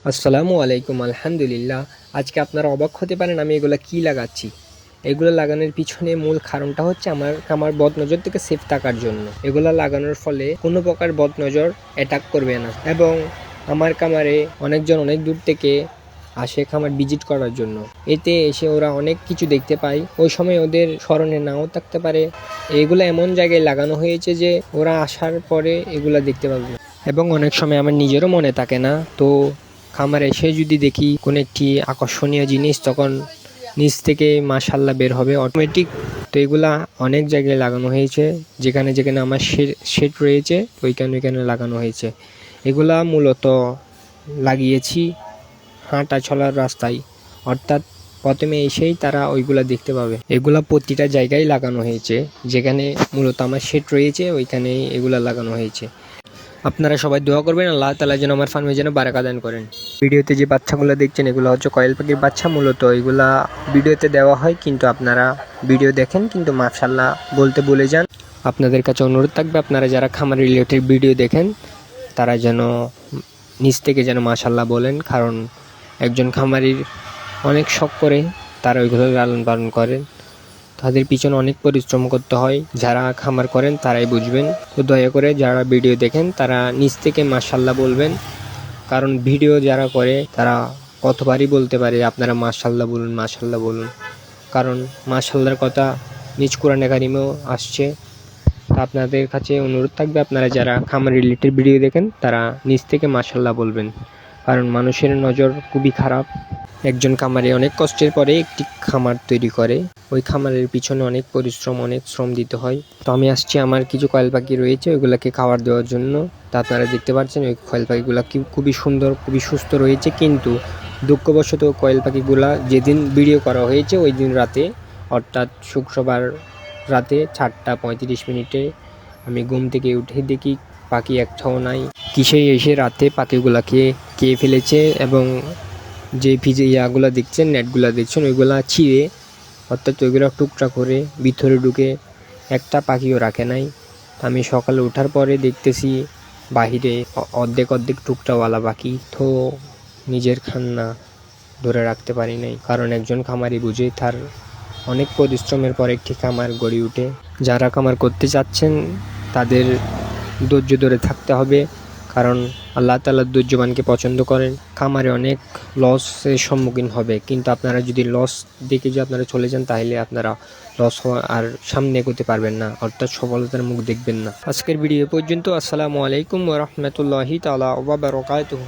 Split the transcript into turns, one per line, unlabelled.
আসসালামু আলাইকুম। আলহামদুলিল্লাহ। আজকে আপনারা অবাক হতে পারেন আমি এগুলা কি লাগাচ্ছি। এগুলো লাগানোর পিছনে মূল কারণটা হচ্ছে আমার বদনজর থেকে সেফ থাকার জন্য। এগুলা লাগানোর ফলে কোনো প্রকার বদনজর অ্যাটাক করবে না এবং আমার খামারে অনেকজন অনেক দূর থেকে আসে খামার ভিজিট করার জন্য। এতে এসে ওরা অনেক কিছু দেখতে পায়, ওই সময় ওদের স্মরণে নাও থাকতে পারে। এগুলো এমন জায়গায় লাগানো হয়েছে যে ওরা আসার পরে এগুলা দেখতে পাবে এবং অনেক সময় আমার নিজেরও মনে থাকে না। তো খামারে এসে যদি দেখি কোনো একটি আকর্ষণীয় জিনিস, তখন নিচ থেকে মাশাল্লাহ বের হবে অটোমেটিক। তো এগুলা অনেক জায়গায় লাগানো হয়েছে, যেখানে যেখানে আমার শেড রয়েছে ওইখানে লাগানো হয়েছে। এগুলা মূলত লাগিয়েছি হাঁটা চলার রাস্তায়, অর্থাৎ প্রথমে এসেই তারা ওইগুলা দেখতে পাবে। এগুলা প্রতিটা জায়গায় লাগানো হয়েছে, যেখানে মূলত আমার শেড রয়েছে ওইখানেই এগুলা লাগানো হয়েছে। আপনারা সবাই দোয়া করবেন আল্লাহ তাআলা যেন আমার ফার্মে যেন বারাকা দান করেন। ভিডিওতে যে বাচ্চাগুলো দেখছেন এগুলো হচ্ছে কয়েল পাখির বাচ্চা। মূলত এগুলা ভিডিওতে দেওয়া হয়, কিন্তু আপনারা ভিডিও দেখেন কিন্তু মাশাআল্লাহ বলতে ভুলে যান। আপনাদের কাছে অনুরোধ থাকবে, আপনারা যারা খামার রিলেটেড ভিডিও দেখেন তারা যেন নিজ থেকে যেন মাশাআল্লাহ বলেন, কারণ একজন খামারির অনেক শখ করে তারা ওইগুলো লালন পালন করেন। তাদের পিছনে অনেক পরিশ্রম করতে হয়, যারা খামার করেন তারাই বুঝবেন। তো দয়া করে যারা ভিডিও দেখেন তারা নিজ থেকে মাশাআল্লাহ বলবেন, কারণ ভিডিও যারা করে তারা কতবারই বলতে পারে আপনারা মাশাআল্লাহ বলুন, মাশাআল্লাহ বলুন, কারণ মাশাআল্লাহর কথা নিজ কোরআনে কারিমেও আসছে। তা আপনাদের কাছে অনুরোধ থাকবে, আপনারা যারা খামার রিলেটেড ভিডিও দেখেন তারা নিজ থেকে মাশাআল্লাহ বলবেন, কারণ মানুষের নজর খুবই খারাপ। একজন খামারে অনেক কষ্টের পরে একটি খামার তৈরি করে, ওই খামারের পিছনে অনেক পরিশ্রম অনেক শ্রম দিতে হয়। তো আমি আসছি, আমার কিছু কয়েল পাখি রয়েছে ওইগুলোকে খাবার দেওয়ার জন্য। তা আপনারা দেখতে পাচ্ছেন ওই কয়েল পাখিগুলো খুবই সুন্দর খুবই সুস্থ রয়েছে, কিন্তু দুঃখবশত কয়েল পাখিগুলা যেদিন ভিডিও করা হয়েছে ওই দিন রাতে, অর্থাৎ শুক্রবার রাতে 4:35 আমি ঘুম থেকে উঠে দেখি পাখি একটাও নাই। কিসে এসে রাতে পাখিগুলাকে খেয়ে ফেলেছে এবং যে ইয়াগুলো দেখছেন, নেটগুলো দেখছেন ওইগুলা ছিঁড়ে, অর্থাৎ ওইগুলো টুকরা করে ভিতরে ঢুকে একটা পাখিও রাখে নাই। আমি সকালে ওঠার পরে দেখতেছি বাহিরে অর্ধেক টুকরাওয়ালা পাখি। তো নিজের খান্না ধরে রাখতে পারি নাই, কারণ একজন খামারি বুঝে তার অনেক পরিশ্রমের পর একটি খামার গড়ে উঠে। যারা খামার করতে চাচ্ছেন তাদের ধৈর্য ধরে থাকতে হবে, কারণ আল্লাহ তাআলা ধৈর্যবানকে পছন্দ করেন। খামারে অনেক লসের সম্মুখীন হবে, কিন্তু আপনারা যদি লস দেখে যে আপনারা চলে যান তাহলে আপনারা লস হওয়া আর সামনে এগোতে পারবেন না, অর্থাৎ সফলতার মুখ দেখবেন না। আজকের ভিডিও পর্যন্ত। আসসালামু আলাইকুম ওয়া রাহমাতুল্লাহি তাআলা ওয়া বারাকাতুহু।